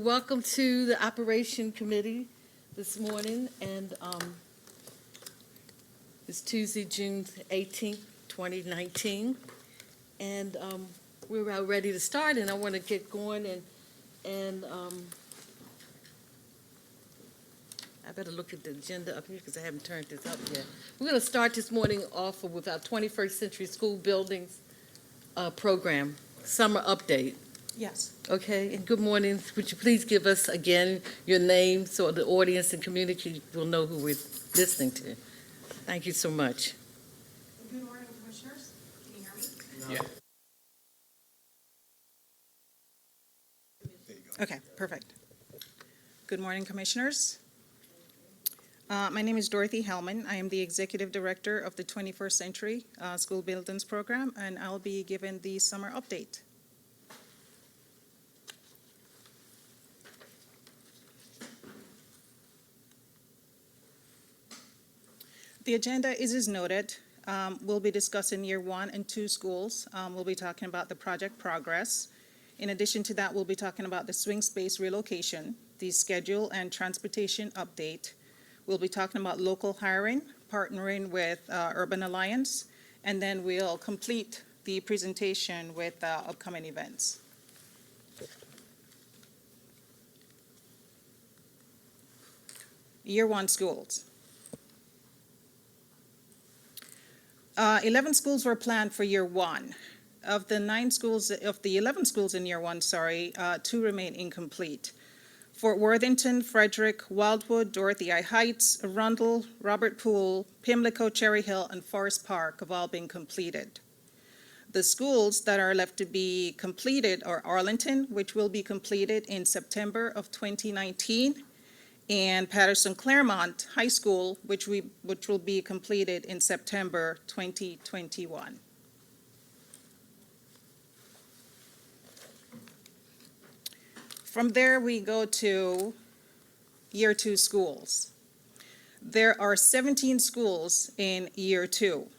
welcome to the Operation Committee this morning, and it's Tuesday, June 18th, 2019, and we're about ready to start, and I want to get going, and I better look at the agenda up here because I haven't turned this up yet. We're going to start this morning off with our 21st Century School Buildings program, summer update. Yes. Okay, and good morning. Would you please give us again your name so the audience and community will know who we're listening to? Thank you so much. Good morning, Commissioners. Can you hear me? Yeah. Okay, perfect. Good morning, Commissioners. My name is Dorothy Hellman. I am the Executive Director of the 21st Century School Buildings Program, and I'll be giving the summer update. The agenda is as noted. We'll be discussing year 1 and 2 schools. We'll be talking about the project progress. In addition to that, we'll be talking about the swing space relocation, the schedule and transportation update. We'll be talking about local hiring, partnering with Urban Alliance, and then we'll complete the presentation with upcoming events. Year 1 schools. 11 schools were planned for year 1. Of the 11 schools in year 1, 2 remain incomplete. Fort Worthington, Frederick, Wildwood, Dorothy I Heights, Arundel, Robert Poole, Pimlico, Cherry Hill, and Forest Park have all been completed. The schools that are left to be completed are Arlington, which will be completed in September of 2019, and Patterson-Claremont High School, which will be completed in September 2021. From there, we go to year 2 schools. There are 17 schools in year 2.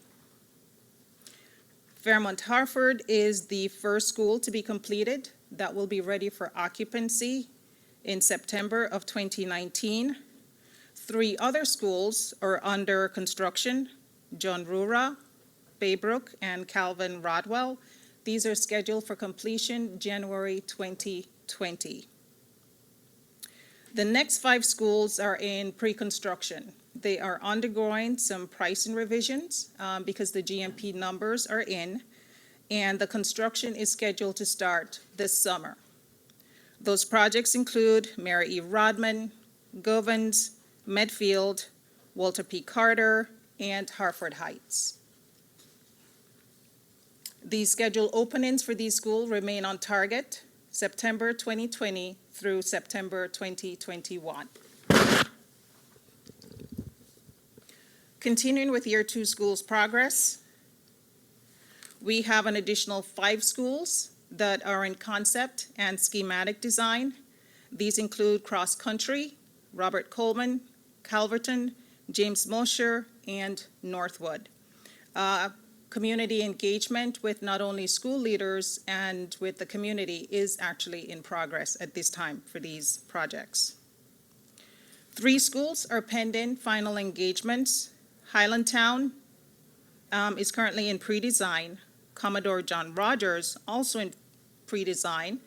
Fairmont Harford is the first school to be completed. That will be ready for occupancy in September of 2019. 3 other schools are under construction: John Rura, Baybrook, and Calvin Rodwell. These are scheduled for completion January 2020. The next 5 schools are in pre-construction. They are undergoing some pricing revisions because the GMP numbers are in, and the construction is scheduled to start this summer. Those projects include Mary E. Rodman, Govans, Medfield, Walter P. Carter, and Harford Heights. The scheduled openings for these schools remain on target, September 2020 through September 2021. Continuing with year 2 schools progress, we have an additional 5 schools that are in concept and schematic design. These include Cross Country, Robert Coleman, Calverton, James Mosher, and Northwood. Community engagement with not only school leaders and with the community is actually in progress at this time for these projects. 3 schools are pending final engagements. Highlandtown is currently in pre-design. Commodore John Rogers also in pre-design.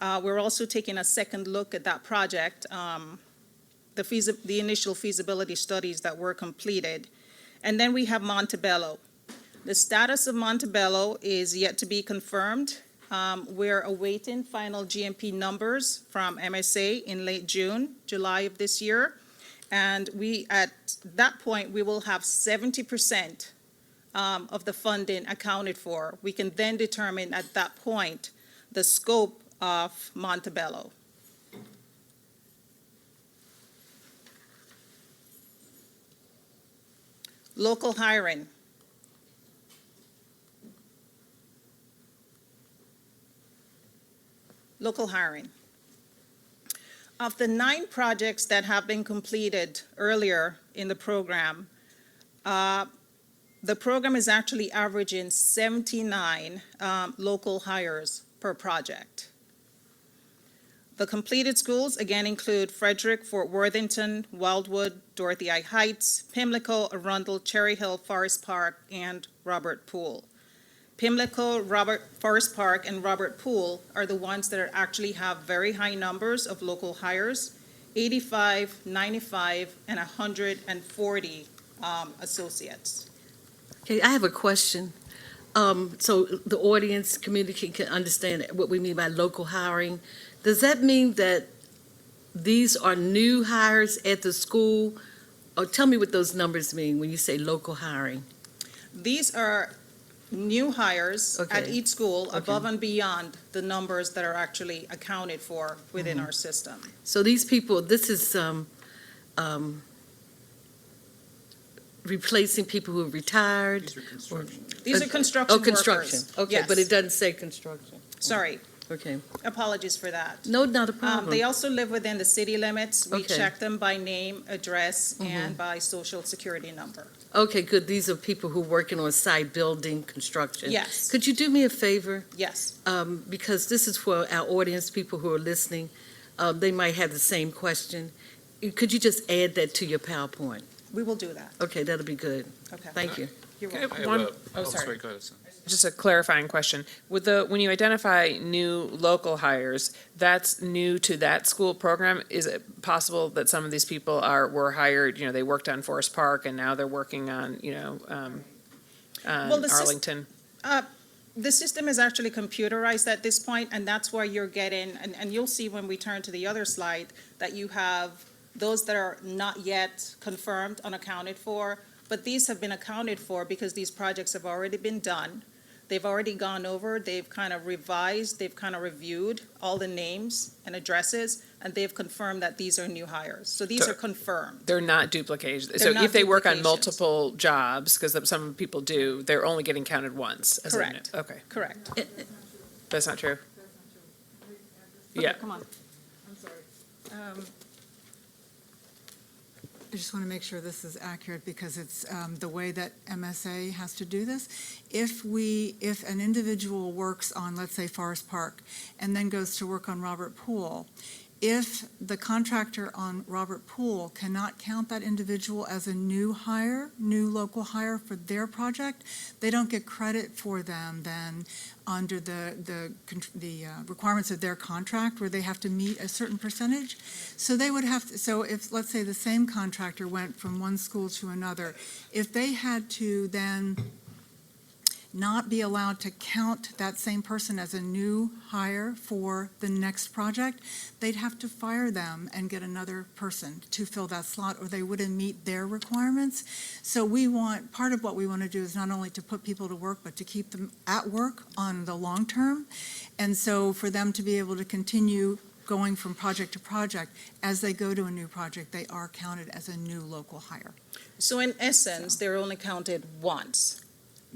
We're also taking a second look at that project, the initial feasibility studies that were completed. And then we have Montebello. The status of Montebello is yet to be confirmed. We're awaiting final GMP numbers from MSA in late June, July of this year. And at that point, we will have 70% of the funding accounted for. We can then determine at that point the scope of Montebello. Local hiring. Local hiring. Of the 9 projects that have been completed earlier in the program is actually averaging 79 local hires per project. The completed schools again include Frederick, Fort Worthington, Wildwood, Dorothy I. Heights, Pimlico, Arundel, Cherry Hill, Forest Park, and Robert Poole. Pimlico, Forest Park, and Robert Poole are the ones that actually have very high numbers of local hires, 85, 95, and 140 associates. Okay, I have a question. So the audience, community can understand what we mean by local hiring. Does that mean that these are new hires at the school? Or tell me what those numbers mean when you say local hiring. These are new hires at Okay. each school Okay. above and beyond the numbers that are actually accounted for within our system. So these people, this is replacing people who have retired? These are construction. These are construction Oh, workers. construction. Okay, but Yes. it doesn't say construction. Sorry, Okay. apologies for that. No, not a They problem. also live within the city limits. We Okay. check them by name, address, and by social security number. Okay, good. These are people who are working on site building, construction. Yes, Could you do me a favor? yes. Because this is for our audience, people who are listening, they might have the same question. Could you just add that to your PowerPoint? We will do that. Okay, that'll be good. Okay. Thank you. You're Can I welcome. have One- a- oh, sorry. Go ahead, Sam. Just a clarifying question. When you identify new local hires, that's new to that school program? Is it possible that some of these people were hired, they worked on Forest Park and now they're working on, Well, the sys- Arlington? The system is actually computerized at this point, and that's why you're getting, and you'll see when we turn to the other slide, that you have those that are not yet confirmed, unaccounted for, but these have been accounted for because these projects have already been done. They've already gone over, they've kind of revised, they've kind of reviewed all the names and addresses, and they've confirmed that these are new hires. So these So- are confirmed. They're not duplications. They're So not if they work on duplications. multiple jobs, because some people do, they're only getting counted once. as a new- Correct. Okay, Correct. that's not true? Okay, Yeah. come on. I just want to make sure this is accurate because it's the way that MSA has to do this. If an individual works on, let's say, Forest Park, and then goes to work on Robert Poole, if the contractor on Robert Poole cannot count that individual as a new local hire for their project, they don't get credit for them then under the requirements of their contract where they have to meet a certain percentage. So they would have, so if, let's say, the same contractor went from one school to another, if they had to then not be allowed to count that same person as a new hire for the next project, they'd have to fire them and get another person to fill that slot, or they wouldn't meet their requirements. So part of what we want to do is not only to put people to work, but to keep them at work on the long term. And so for them to be able to continue going from project to project, as they go to a new project, they are counted as a new local hire. So in essence, they're only counted once.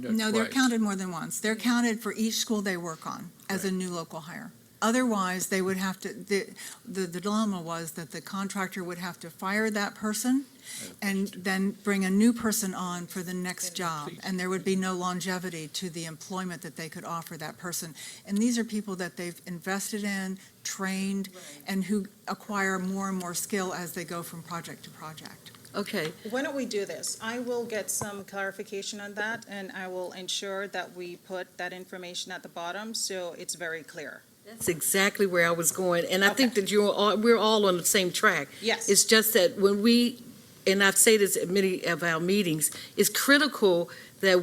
No, they're twice. counted more than once. They're counted for each school they work on as a new local hire. Otherwise, they would have to, the dilemma was that the contractor would have to fire that person and then bring a new person on for the next job. And there would be no longevity to the employment that they could offer that person. And these are people that they've invested in, trained, and who acquire more and more skill as they go from project to project. Okay, Why don't we do this? I will get some clarification on that, and I will ensure that we put that information at the bottom so it's very clear. that's exactly where I was going. And I think that we're all on the same track. Yes. It's just that when and I've said this at many of our meetings, it's critical that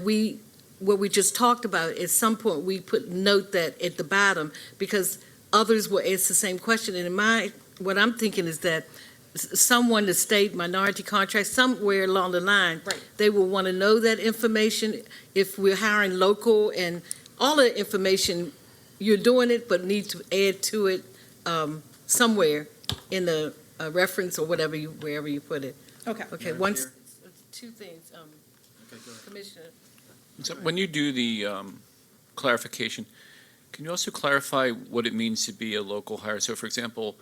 what we just talked about, at some point, we note that at the bottom, because others will ask the same question. And what I'm thinking is that someone, the state minority contract, somewhere along the line, Right. they will want to know that information. If we're hiring local and all the information, you're doing it, but need to add to it somewhere in the reference or wherever you put it. Okay. Okay, Madam once, Chair? two things, Okay, go ahead. Commissioner. So when you do the clarification, can you also clarify what it means to be a local hire? So for example,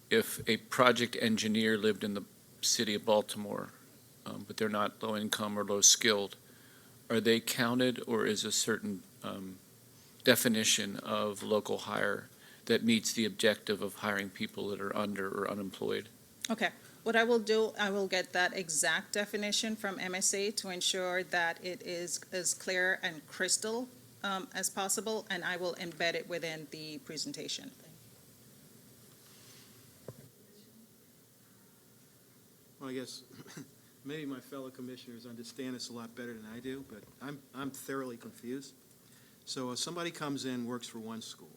if a project engineer lived in the city of Baltimore, but they're not low income or low skilled, are they counted, or is a certain definition of local hire that meets the objective of hiring people that are under or unemployed. Okay, what I will do, I will get that exact definition from MSA to ensure that it is as clear and crystal as possible, and I will embed it within the presentation. Well, I guess maybe my fellow commissioners understand this a lot better than I do, but I'm thoroughly confused. So if somebody comes in, works for one school,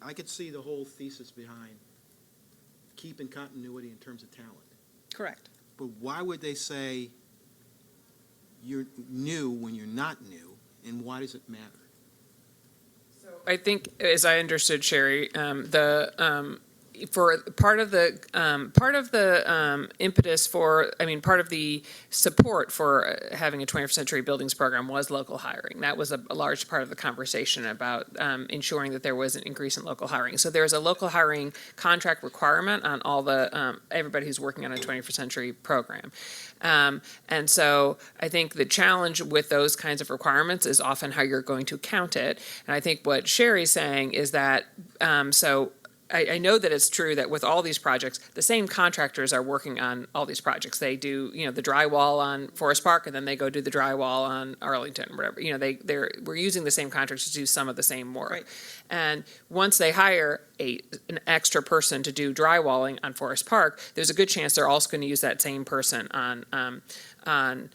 I could see the whole thesis behind keeping continuity in terms of talent. Correct. But why would they say you're new when you're not new, and why does it matter? I think, as I understood, Sherry, for part of the impetus for, part of the support for having a 21st century buildings program was local hiring. That was a large part of the conversation about ensuring that there was an increase in local hiring. So there's a local hiring contract requirement on all the everybody who's working on a 21st century program. And so I think the challenge with those kinds of requirements is often how you're going to count it. And I think what Sherry's saying is that, I know that it's true that with all these projects, the same contractors are working on all these projects. They do, the drywall on Forest Park, and then they go do the drywall on Arlington, whatever. We're using the same contractors to do some of the same work. Right. And once they hire an extra person to do drywalling on Forest Park, there's a good chance they're also going to use that same person on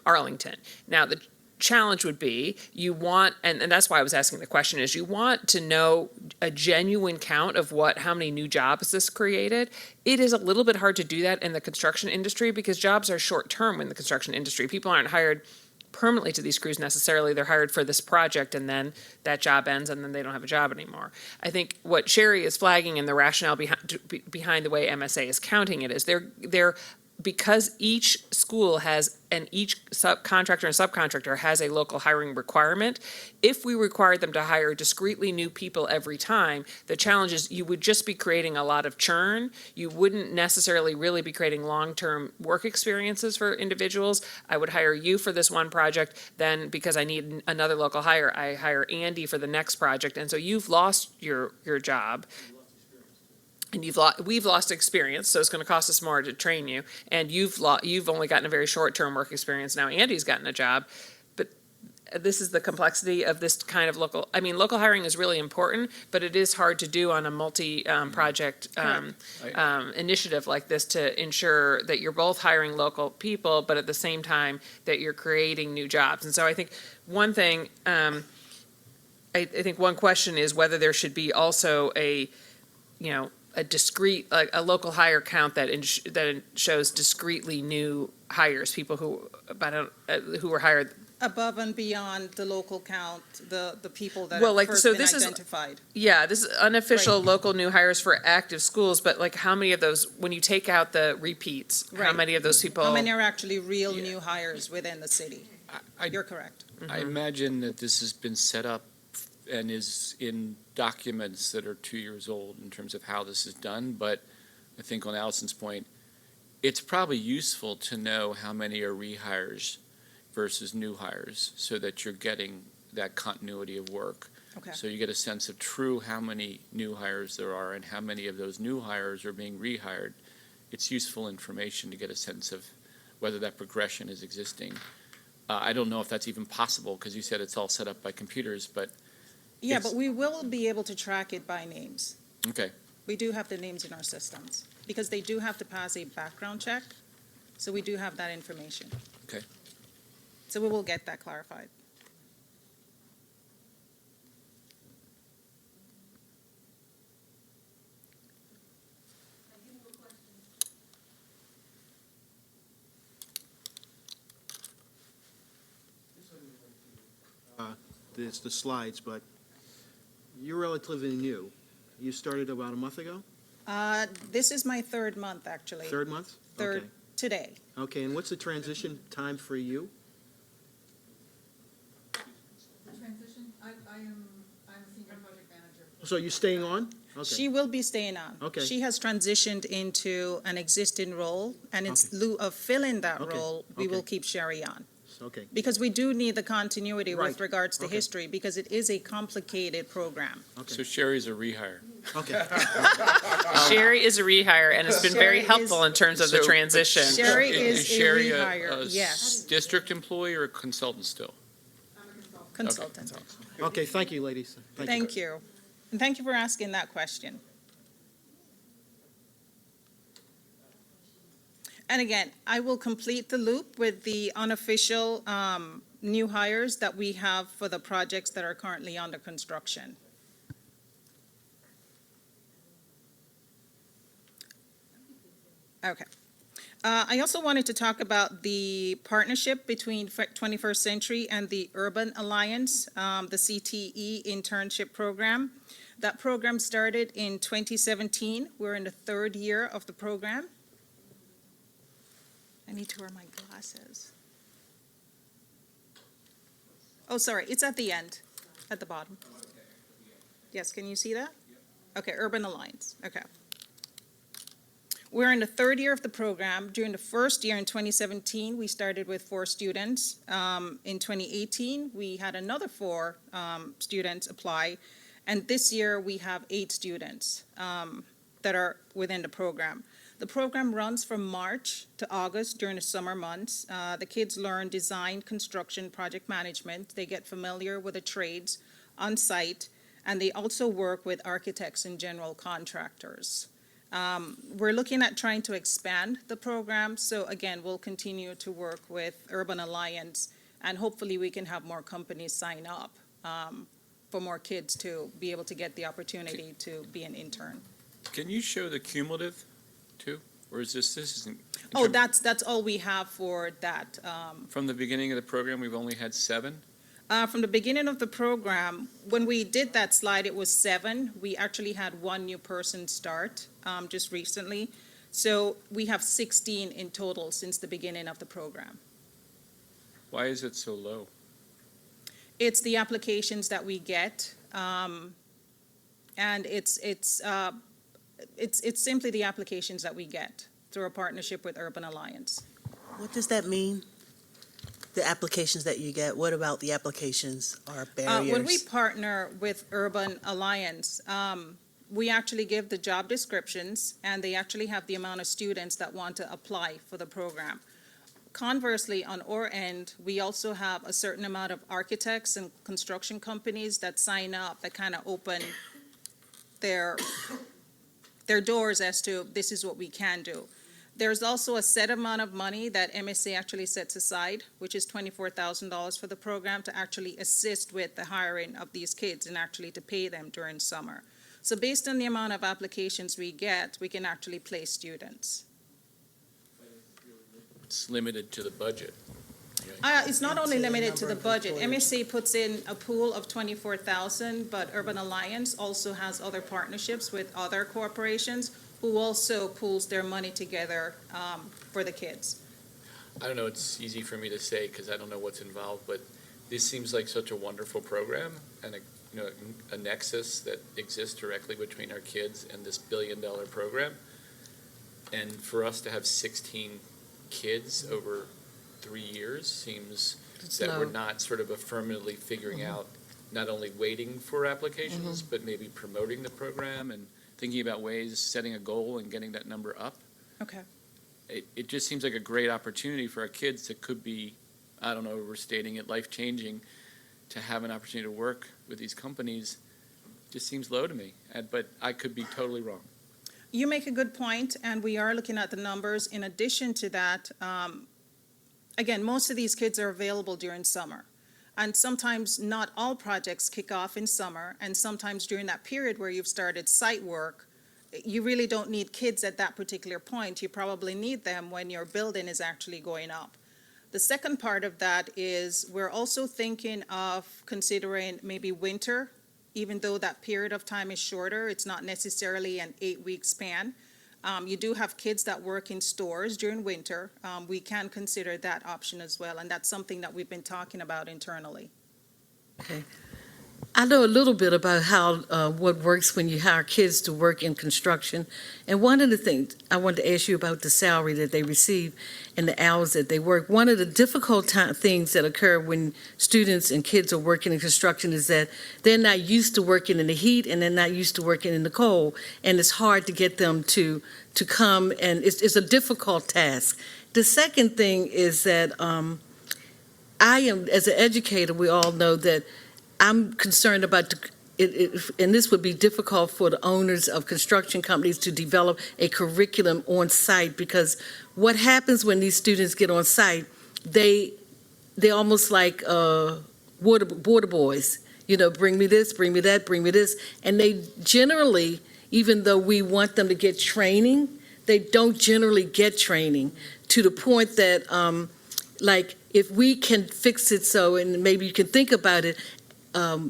Arlington. Now, the challenge would be you want, and that's why I was asking the question, is you want to know a genuine count of how many new jobs this created. It is a little bit hard to do that in the construction industry because jobs are short term in the construction industry. People aren't hired permanently to these crews necessarily. They're hired for this project and then that job ends and then they don't have a job anymore. I think what Sherry is flagging and the rationale behind the way MSA is counting it is they're because each school has, and each contractor and subcontractor has a local hiring requirement, if we required them to hire discreetly new people every time, the challenge is you would just be creating a lot of churn. You wouldn't necessarily really be creating long-term work experiences for individuals. I would hire you for this one project, then because I need another local hire, I hire Andy for the next project, and so you've lost your job. And we've lost experience, so it's going to cost us more to train you. And you've only gotten a very short-term work experience. Now Andy's gotten a job, but this is the complexity of this kind of local hiring is really important, but it is hard to do on a multi-project initiative like this to ensure that you're both hiring local people, but at the same time that you're creating new jobs. And so I think one thing, I think one question is whether there should be also a discrete, a local hire count that shows discretely new hires, people who were hired. Above and beyond the local count, the people that Well, have first been identified. This is unofficial local new hires for active schools, but how many of those, when you take out the repeats, how Right. many of those people? How many are actually real new hires within the city? I You're correct. I imagine that this has been set up and is in documents that are 2 years old in terms of how this is done, but I think on Allison's point, it's probably useful to know how many are rehires versus new hires so that you're getting that continuity of work. Okay. So you get a sense of true how many new hires there are and how many of those new hires are being rehired. It's useful information to get a sense of whether that progression is existing. I don't know if that's even possible because you said it's all set up by computers, but Yeah, It's- but we will be able to track it by names. okay. We do have the names in our systems, because they do have to pass a background check, so we do have that information. Okay. So we will get that clarified. It's the slides, but you're relatively new. You started about a month ago? This is my third month, actually. Third month? Third today. Okay, and what's the transition time for you? Transition, I'm a senior project manager. So you're staying on? Okay. She will be staying on. Okay. She has transitioned into an existing role, and in Okay. lieu of filling that Okay. role, we will Okay. keep Sherry on. okay. Because we do need the continuity with Right. regards to Okay. history, because it is a complicated program. So Sherry's a rehire. Okay. Sherry is a rehire and has been very Sherry helpful in terms of the So- transition. Sherry is a Sherry rehire, yes. District employee or a consultant still? Consultant. Okay, thank you, ladies. Thank you. And thank you for asking that question. And again, I will complete the loop with the unofficial new hires that we have for the projects that are currently under construction. Okay. I also wanted to talk about the partnership between 21st Century and the Urban Alliance, the CTE internship program. That program started in 2017. We're in the third year of the program. I need to wear my glasses. Oh, sorry, it's at the end, at the bottom. Yes, can you see that? Okay, Urban Alliance, okay. We're in the third year of the program. During the first year in 2017, we started with 4 students. In 2018, we had another 4 students apply. And this year, we have 8 students that are within the program. The program runs from March to August during the summer months. The kids learn design, construction, project management. They get familiar with the trades on site, and they also work with architects and general contractors. We're looking at trying to expand the program, so again, we'll continue to work with Urban Alliance, and hopefully we can have more companies sign up for more kids to be able to get the opportunity to be an intern. Can you show the cumulative too? Or is this isn't? Oh, that's all we have for that. From the beginning of the program, we've only had 7? From the beginning of the program, when we did that slide, it was 7. We actually had 1 new person start just recently. So we have 16 in total since the beginning of the program. Why is it so low? It's the applications that we get, and it's simply the applications that we get through a partnership with Urban Alliance. What does that mean? The applications that you get, what about the applications are barriers? When we partner with Urban Alliance, we actually give the job descriptions, and they actually have the amount of students that want to apply for the program. Conversely, on our end, we also have a certain amount of architects and construction companies that sign up, that kind of open their doors as to this is what we can do. There's also a set amount of money that MSA actually sets aside, which is $24,000 for the program, to actually assist with the hiring of these kids and actually to pay them during summer. So based on the amount of applications we get, we can actually place students. It's limited to the budget. It's not only limited to the budget. MSA puts in a pool of $24,000, but Urban Alliance also has other partnerships with other corporations who also pools their money together for the kids. I don't know, it's easy for me to say because I don't know what's involved, but this seems like such a wonderful program and a nexus that exists directly between our kids and this billion-dollar program. And for us to have 16 kids over 3 years seems that we're not sort of affirmatively figuring out, not only waiting for applications, but maybe promoting the program and thinking about ways, setting a goal and getting that number up. Okay. It just seems like a great opportunity for our kids that could be, I don't know, overstating it, life-changing, to have an opportunity to work with these companies. Just seems low to me, but I could be totally wrong. You make a good point, and we are looking at the numbers. In addition to that, again, most of these kids are available during summer. And sometimes not all projects kick off in summer, and sometimes during that period where you've started site work, you really don't need kids at that particular point. You probably need them when your building is actually going up. The second part of that is we're also thinking of considering maybe winter, even though that period of time is shorter. It's not necessarily an 8-week span. You do have kids that work in stores during winter. We can consider that option as well, and that's something that we've been talking about internally. Okay. I know a little bit about how, what works when you hire kids to work in construction. And one of the things, I wanted to ask you about the salary that they receive and the hours that they work. One of the difficult things that occur when students and kids are working in construction is that they're not used to working in the heat and they're not used to working in the cold. And it's hard to get them to come, and it's a difficult task. The second thing is that I am, as an educator, we all know that I'm concerned about and this would be difficult for the owners of construction companies to develop a curriculum on site, because what happens when these students get on site, they're almost like water boys. You know, bring me this, bring me that, bring me this, and they generally, even though we want them to get training, they don't generally get training to the point that, like, if we can fix it so, and maybe you can think about it,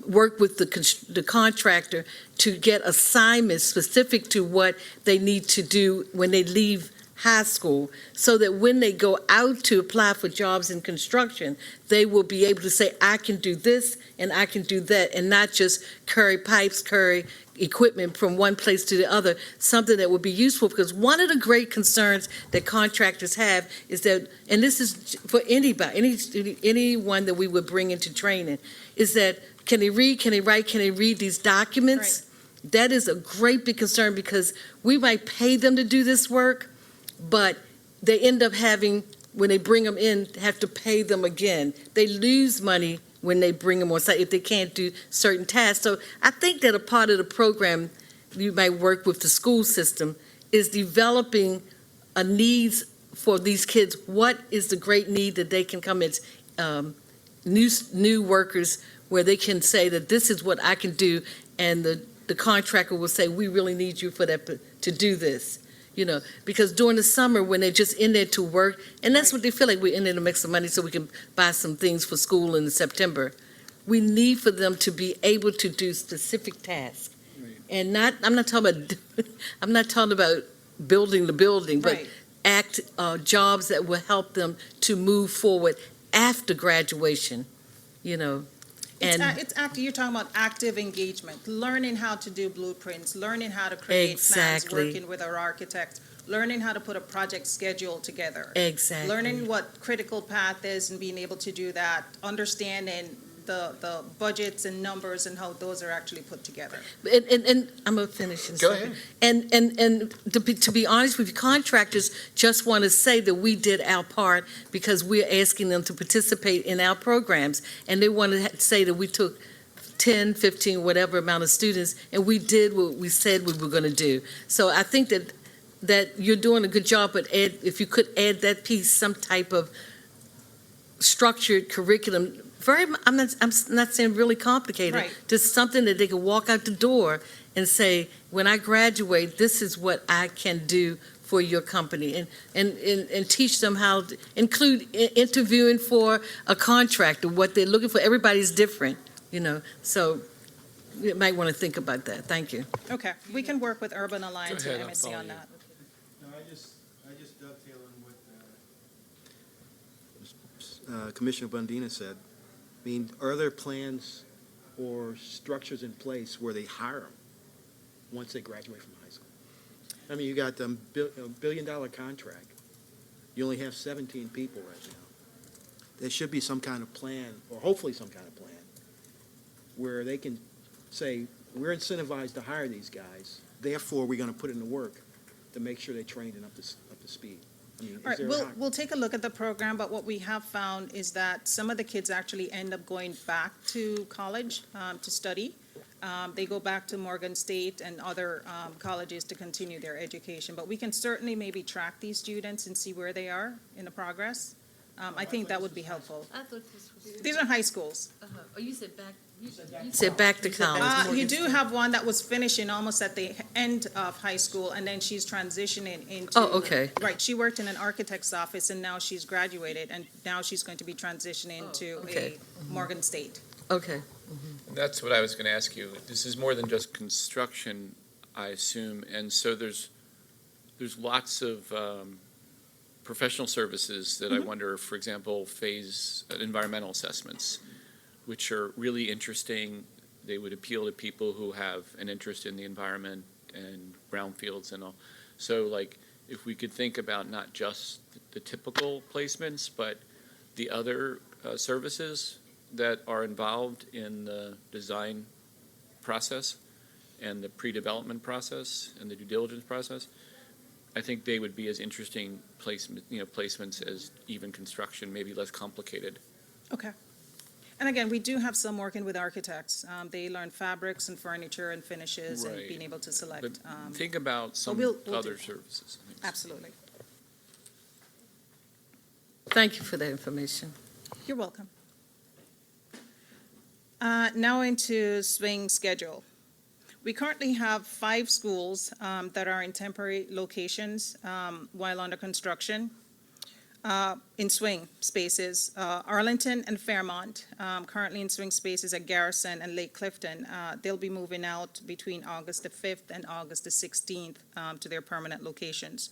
work with the contractor to get assignments specific to what they need to do when they leave high school, so that when they go out to apply for jobs in construction, they will be able to say, I can do this and I can do that, and not just carry pipes, carry equipment from one place to the other, something that would be useful. Because one of the great concerns that contractors have is that, and this is for anybody, anyone that we would bring into training, is that can they read, can they write, can they read these documents? Right. That is a great big concern, because we might pay them to do this work, but they end up having, when they bring them in, have to pay them again. They lose money when they bring them on site if they can't do certain tasks. So I think that a part of the program you might work with the school system is developing a needs for these kids. What is the great need that they can come as new workers, where they can say that this is what I can do, and the contractor will say, we really need you for that, to do this. You know, because during the summer, when they're just in there to work, and that's what they feel like, we're in there to make some money so we can buy some things for school in September. We need for them to be able to do specific tasks. Right. And I'm not talking about building the building, but Right. jobs that will help them to move forward after graduation, you know. And It's active, you're talking about active engagement, learning how to do blueprints, learning how to create plans, Exactly. working with our architects, learning how to put a project schedule together, exactly. learning what critical path is and being able to do that, understanding the budgets and numbers and how those are actually put together. And I'm gonna finish in a Go second. And to be honest with you, contractors just want to say that we did our part because we're asking them to participate in our programs, and they want to say that we took 10, 15, whatever amount of students, and we did what we said we were going to do. So I think that you're doing a good job, but if you could add that piece, some type of structured curriculum. I'm not saying really complicated. Right. Just something that they can walk out the door and say, when I graduate, this is what I can do for your company, and teach them how to include interviewing for a contractor, what they're looking for. Everybody's different, you know, so you might want to think about that. Thank you. Okay, we can work with Urban Alliance Go and ahead, I'll MSC follow on you. that. No, I just dovetail on what Commissioner Bundina said. I mean, are there plans or structures in place where they hire them once they graduate from high school? I mean, you got a $1 billion contract. You only have 17 people right now. There should be some kind of plan, or hopefully some kind of plan, where they can say, we're incentivized to hire these guys, therefore we're going to put in the work to make sure they're trained and up to speed. I mean, All is right, there a we'll take a look at the program, but what we have found is that some of the kids actually end up going back to college to study. They go back to Morgan State and other colleges to continue their education. But we can certainly maybe track these students and see where they are in the progress. I think that would be helpful. I thought this was, These are high schools. oh, you said back. You said back to college. You do have one that was finishing almost at the end of high school, and then she's transitioning into. Oh, okay. Right, she worked in an architect's office, and now she's graduated, and now she's going to be transitioning to okay. a Morgan State. Okay. That's what I was going to ask you. This is more than just construction, I assume, and so there's lots of professional services that I wonder, for example, environmental assessments, which are really interesting. they would appeal to people who have an interest in the environment and brownfields and all. So like, if we could think about not just the typical placements, but the other services that are involved in the design process and the pre-development process and the due diligence process, I think they would be as interesting placements as even construction, maybe less complicated. Okay. And again, we do have some working with architects. They learn fabrics and furniture and finishes and Right. being able to select. But think about some we'll other do- services. Absolutely. Thank you for that information. You're welcome. Now into swing schedule. We currently have 5 schools that are in temporary locations while under construction in swing spaces. Arlington and Fairmont, currently in swing spaces at Garrison and Lake Clifton. They'll be moving out between August the 5th and August the 16th to their permanent locations.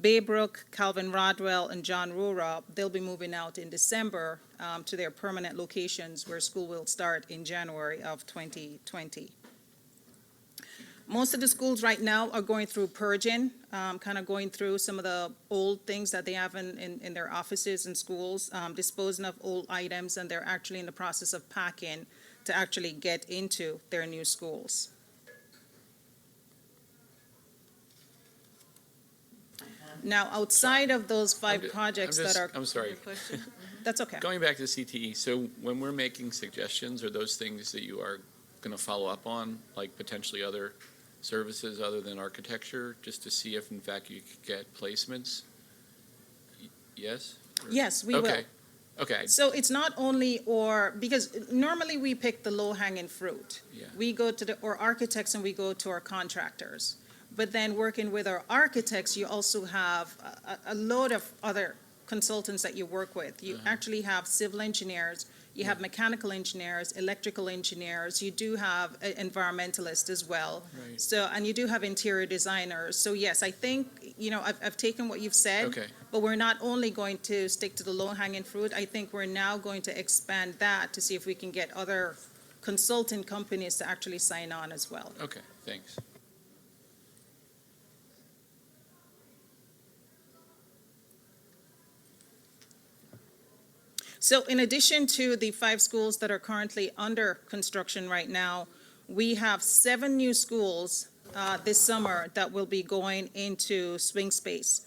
Baybrook, Calvin Rodwell, and John Rura, they'll be moving out in December to their permanent locations where school will start in January of 2020. Most of the schools right now are going through purging, kind of going through some of the old things that they have in their offices and schools, disposing of old items, and they're actually in the process of packing to actually get into their new schools. Now, outside of those 5 projects that are, I'm sorry. that's okay. Going back to CTE, so when we're making suggestions, are those things that you are going to follow up on, like potentially other services other than architecture, just to see if in fact you could get placements? Yes? Yes, we will. Okay, okay, So it's not only because normally we pick the low-hanging fruit. yeah, We go to our architects and we go to our contractors. But then working with our architects, you also have a load of other consultants that you work with. You actually have civil engineers, you have mechanical engineers, electrical engineers, you do have environmentalists as well. right, So, and you do have interior designers. So yes, I think, I've taken what you've said. okay, But we're not only going to stick to the low-hanging fruit, I think we're now going to expand that to see if we can get other consulting companies to actually sign on as well. okay, thanks. So in addition to the 5 schools that are currently under construction right now, we have 7 new schools this summer that will be going into swing space.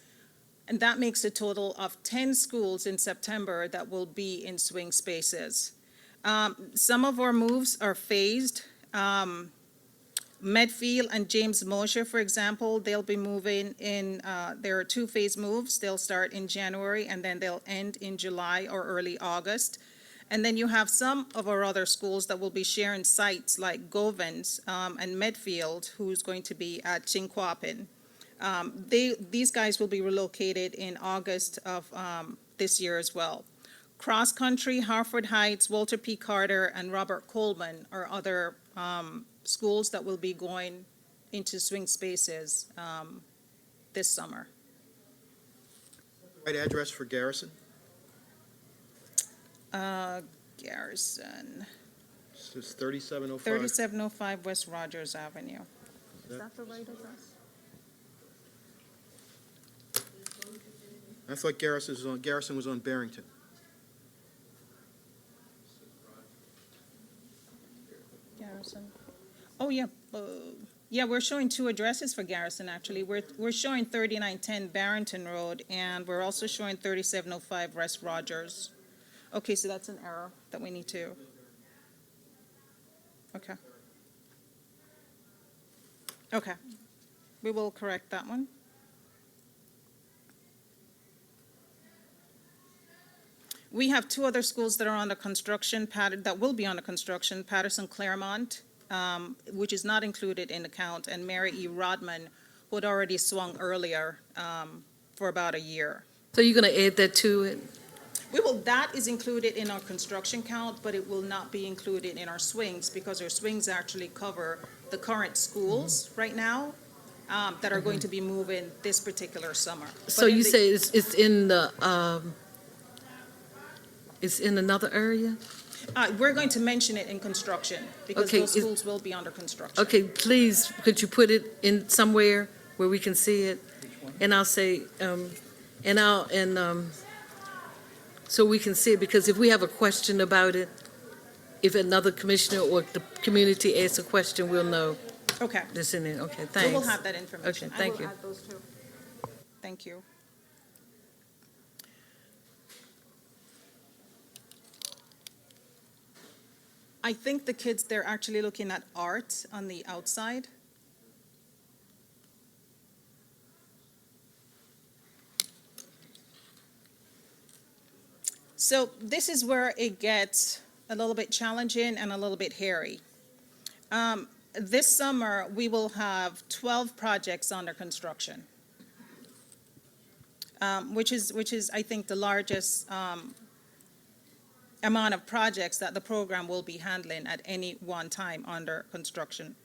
And that makes a total of 10 schools in September that will be in swing spaces. Some of our moves are phased. Medfield and James Mosher, for example, they'll be moving in, there are 2-phase moves. They'll start in January and then they'll end in July or early August. And then you have some of our other schools that will be sharing sites like Govans and Medfield, who's going to be at Chinquapin. These guys will be relocated in August of this year as well. Cross Country, Harford Heights, Walter P. Carter, and Robert Coleman are other schools that will be going into swing spaces this summer. Right address for Garrison? Garrison, This is 3705. 3705 West Rogers Avenue. Is that the right address? I thought Garrison was on Barrington. Garrison. Oh, yeah. Yeah, we're showing 2 addresses for Garrison, actually. We're showing 3910 Barrington Road, and we're also showing 3705 West Rogers. Okay, so that's an error that we need to. Okay. Okay. We will correct that one. We have 2 other schools that are under construction, that will be under construction, Patterson Claremont, which is not included in the count, and Mary E. Rodman, who had already swung earlier for about a year. So you're going to add that to it? That is included in our construction count, but it will not be included in our swings because our swings actually cover the current schools right now that are going to be moving this particular summer. So you say it's in the, It's in another area? We're going to mention it in construction, because Okay, those is- schools will be under construction. Okay, please, could you put it in somewhere where we can see it? And I'll say, so we can see it, because if we have a question about it, if another commissioner or the community asks a question, we'll know Okay, this in it. Okay, we thanks. will have that information. Okay, thank you. I will add those too. Thank you. I think the kids, they're actually looking at art on the outside. So this is where it gets a little bit challenging and a little bit hairy. This summer, we will have 12 projects under construction, which is, I think, the largest amount of projects that the program will be handling at any one time under construction.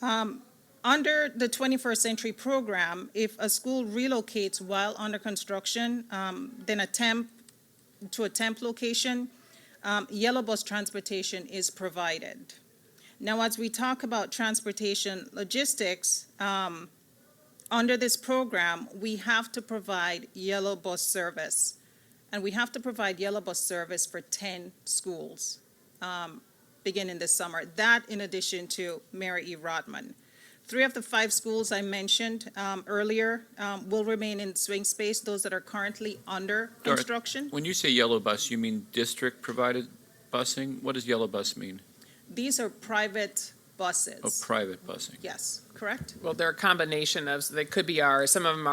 Under the 21st Century Program, if a school relocates while under construction, then a temp location, yellow bus transportation is provided. Now, as we talk about transportation logistics, under this program, we have to provide yellow bus service. And we have to provide yellow bus service for 10 schools beginning this summer. That in addition to Mary E. Rodman. 3 of the 5 schools I mentioned earlier will remain in swing space, those that are currently under Dorothy, construction. When you say yellow bus, you mean district-provided busing? What does yellow bus mean? These are private buses. Oh, private busing. Yes, correct? Well, they're a combination of, they could be ours, some of them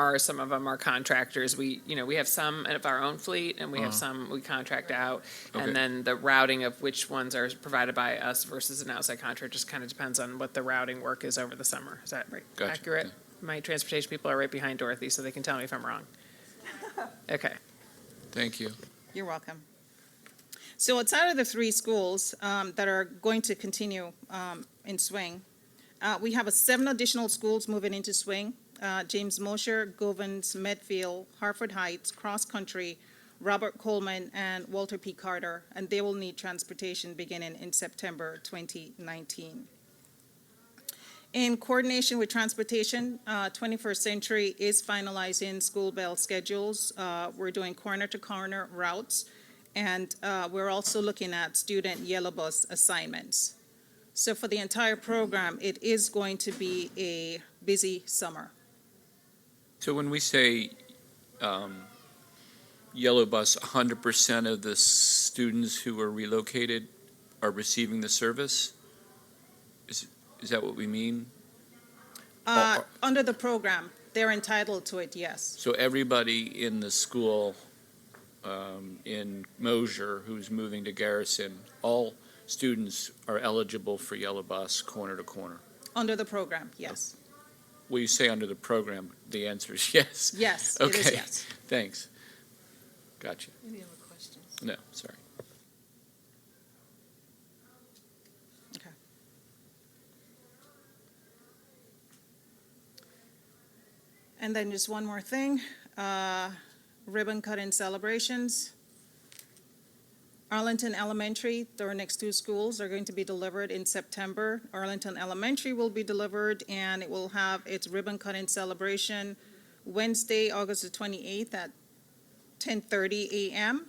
are contractors. We have some of our own fleet, and we have some we contract out. Okay. And then the routing of which ones are provided by us versus an outside contractor just kind of depends on what the routing work is over the summer. Is that Gotcha. accurate? My transportation people are right behind Dorothy, so they can tell me if I'm wrong. Okay. Thank you. You're welcome. So outside of the 3 schools that are going to continue in swing, we have 7 additional schools moving into swing. James Mosher, Govans, Medfield, Hartford Heights, Cross Country, Robert Coleman, and Walter P. Carter, and they will need transportation beginning in September 2019. In coordination with transportation, 21st Century is finalizing school bell schedules. We're doing corner-to-corner routes, and we're also looking at student yellow bus assignments. So for the entire program, it is going to be a busy summer. So when we say yellow bus, 100% of the students who are relocated are receiving the service? Is that what we mean? Under the program, they're entitled to it, yes. So everybody in the school in Mosher who's moving to Garrison, all students are eligible for yellow bus corner to corner? Under the program, yes. Well, you say under the program, the answer is yes. Yes, it is Okay. yes. Thanks. Gotcha. Any other questions? No, sorry. And then just one more thing, ribbon cutting celebrations. Arlington Elementary, their next 2 schools are going to be delivered in September. Arlington Elementary will be delivered, and it will have its ribbon cutting celebration Wednesday, August the 28th at 10:30 a.m.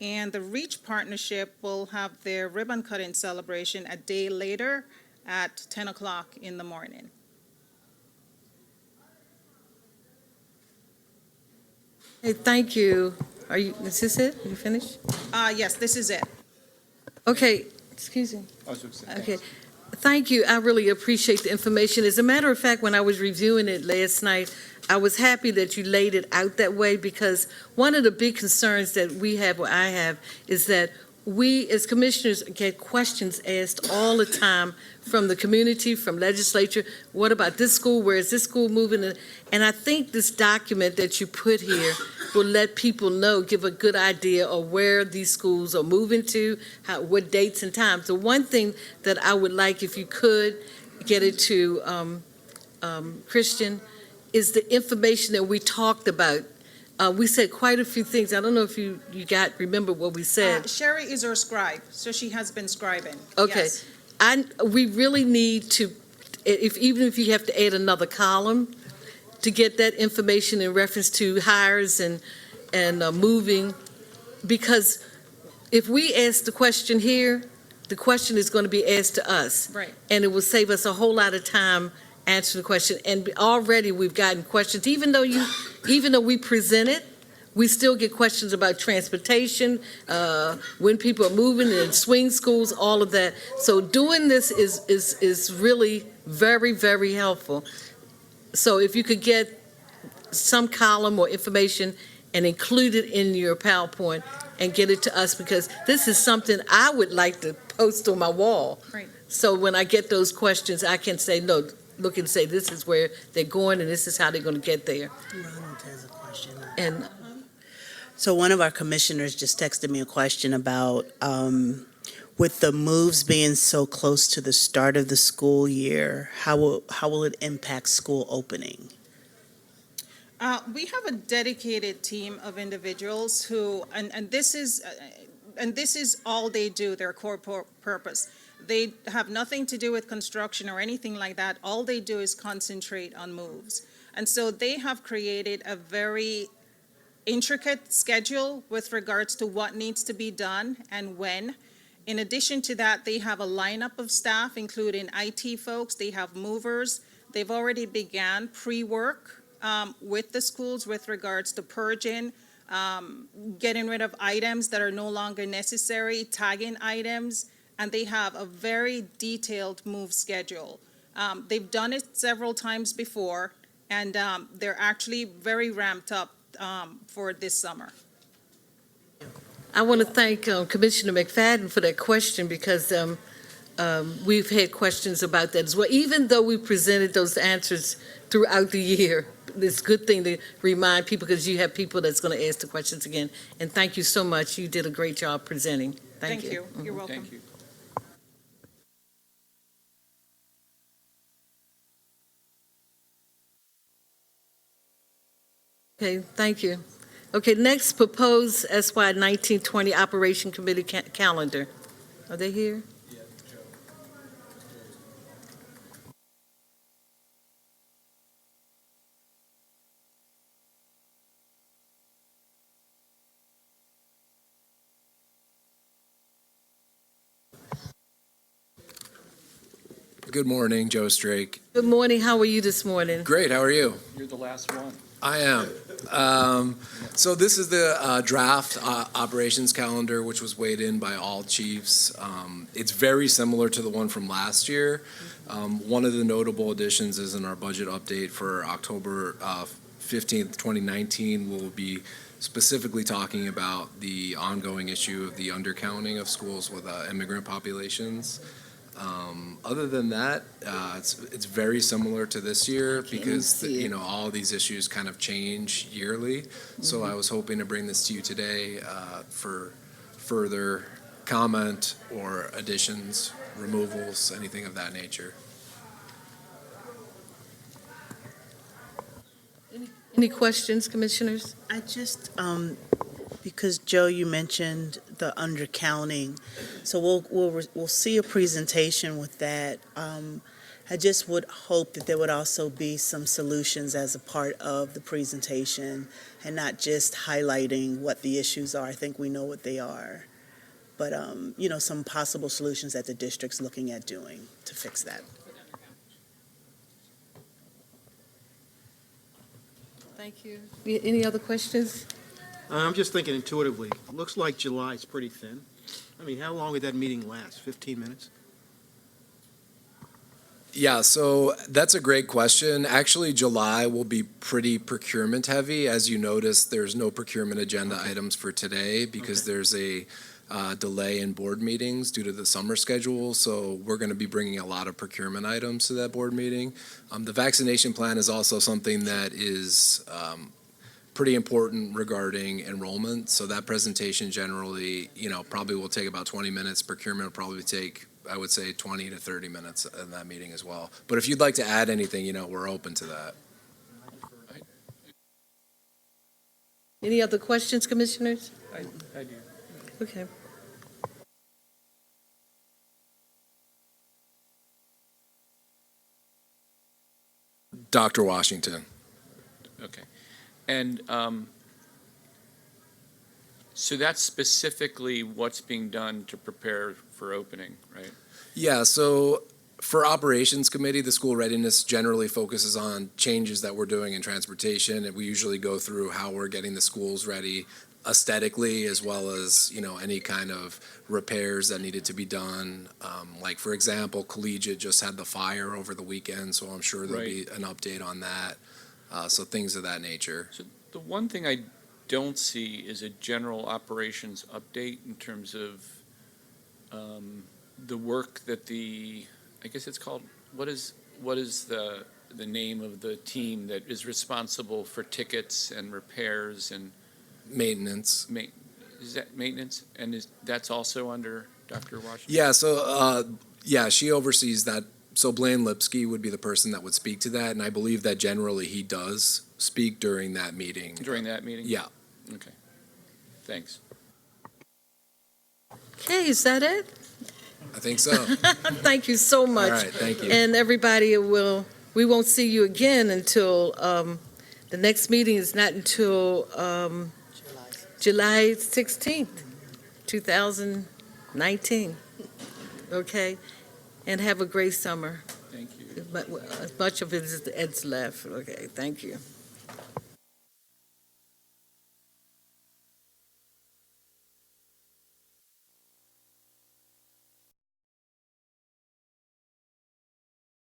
And the Reach Partnership will have their ribbon cutting celebration a day later at 10 o'clock in the morning. Hey, thank you. Is this it? You finished? Yes, this is it. Okay, excuse me. Okay, thank you. I really appreciate the information. As a matter of fact, when I was reviewing it last night, I was happy that you laid it out that way, because one of the big concerns that we have, or I have, is that we as commissioners get questions asked all the time from the community, from legislature. What about this school? Where is this school moving? And I think this document that you put here will let people know, give a good idea of where these schools are moving to, what dates and times. The one thing that I would like, if you could get it to Christian, is the information that we talked about we said quite a few things. I don't know if you remember what we said. Sherry is our scribe, so she has been scribing. Okay. Yes. We really need to, even if you have to add another column to get that information in reference to hires and moving, because if we ask the question here, the question is going to be asked to us. Right. And it will save us a whole lot of time answering the question. And already we've gotten questions, even though we present it, we still get questions about transportation, when people are moving and swing schools, all of that. So doing this is really very, very helpful. So if you could get some column or information and include it in your PowerPoint and get it to us, because this is something I would like to post on my wall. Right. So when I get those questions, I can say, no, look and say, this is where they're going and this is how they're going to get there. Ronald has a question. And So one of our commissioners just texted me a question about, with the moves being so close to the start of the school year, how will it impact school opening? We have a dedicated team of individuals who, and this is all they do, their core purpose. They have nothing to do with construction or anything like that. All they do is concentrate on moves. And so they have created a very intricate schedule with regards to what needs to be done and when. In addition to that, they have a lineup of staff, including IT folks, they have movers. They've already began pre-work with the schools with regards to purging, getting rid of items that are no longer necessary, tagging items, and they have a very detailed move schedule. They've done it several times before, and they're actually very ramped up for this summer. I want to thank Commissioner McFadden for that question, because we've had questions about that as well. Even though we presented those answers throughout the year, it's a good thing to remind people, because you have people that's going to ask the questions again. And thank you so much. You did a great job presenting. Thank you. You're welcome. Thank you. Okay, thank you. Okay, next, proposed SY 1920 Operation Committee calendar. Are they here? Good morning, Joe Strake. Good morning. How are you this morning? Great, how are you? You're the last one. I am. So this is the draft operations calendar, which was weighed in by all chiefs. It's very similar to the one from last year. One of the notable additions is in our budget update for October 15th, 2019. We'll be specifically talking about the ongoing issue of the undercounting of schools with immigrant populations. Other than that, it's very similar to this year, because all of these issues kind of change yearly. So I was hoping to bring this to you today for further comment or additions, removals, anything of that nature. Any questions, commissioners? I just, because Joe, you mentioned the undercounting, so we'll see a presentation with that. I just would hope that there would also be some solutions as a part of the presentation, and not just highlighting what the issues are. I think we know what they are, but some possible solutions that the district's looking at doing to fix that. Thank you. Any other questions? I'm just thinking intuitively, looks like July is pretty thin. I mean, how long would that meeting last? 15 minutes? Yeah, so that's a great question. Actually, July will be pretty procurement heavy. As you notice, there's no procurement agenda items for today, because there's a delay in board meetings due to the summer schedule. So we're going to be bringing a lot of procurement items to that board meeting. The vaccination plan is also something that is pretty important regarding enrollment. So that presentation generally, probably will take about 20 minutes. Procurement will probably take, I would say, 20 to 30 minutes in that meeting as well. But if you'd like to add anything, we're open to that. Any other questions, commissioners? I do. Okay. Dr. Washington. Okay. And so that's specifically what's being done to prepare for opening, right? Yeah, so for operations committee, the school readiness generally focuses on changes that we're doing in transportation, and we usually go through how we're getting the schools ready aesthetically, as well as, you know, any kind of repairs that needed to be done. Like, for example, Collegiate just had the fire over the weekend, so I'm sure there'll be an update on that. So things of that nature. So the one thing I don't see is a general operations update in terms of the work that I guess it's called, what is the name of the team that is responsible for tickets and repairs and Maintenance. is that maintenance? And that's also under Dr. Washington? Yeah, so, she oversees that. So Blaine Lipsky would be the person that would speak to that, and I believe that generally he does speak during that meeting. During that meeting? Yeah. Okay. Thanks. Okay, is that it? I think so. Thank you so much. All right, thank you. And everybody we won't see you again until, the next meeting is not until July 16th, 2019. Okay? And have a great summer. Thank you. As much of it as left. Okay, thank you.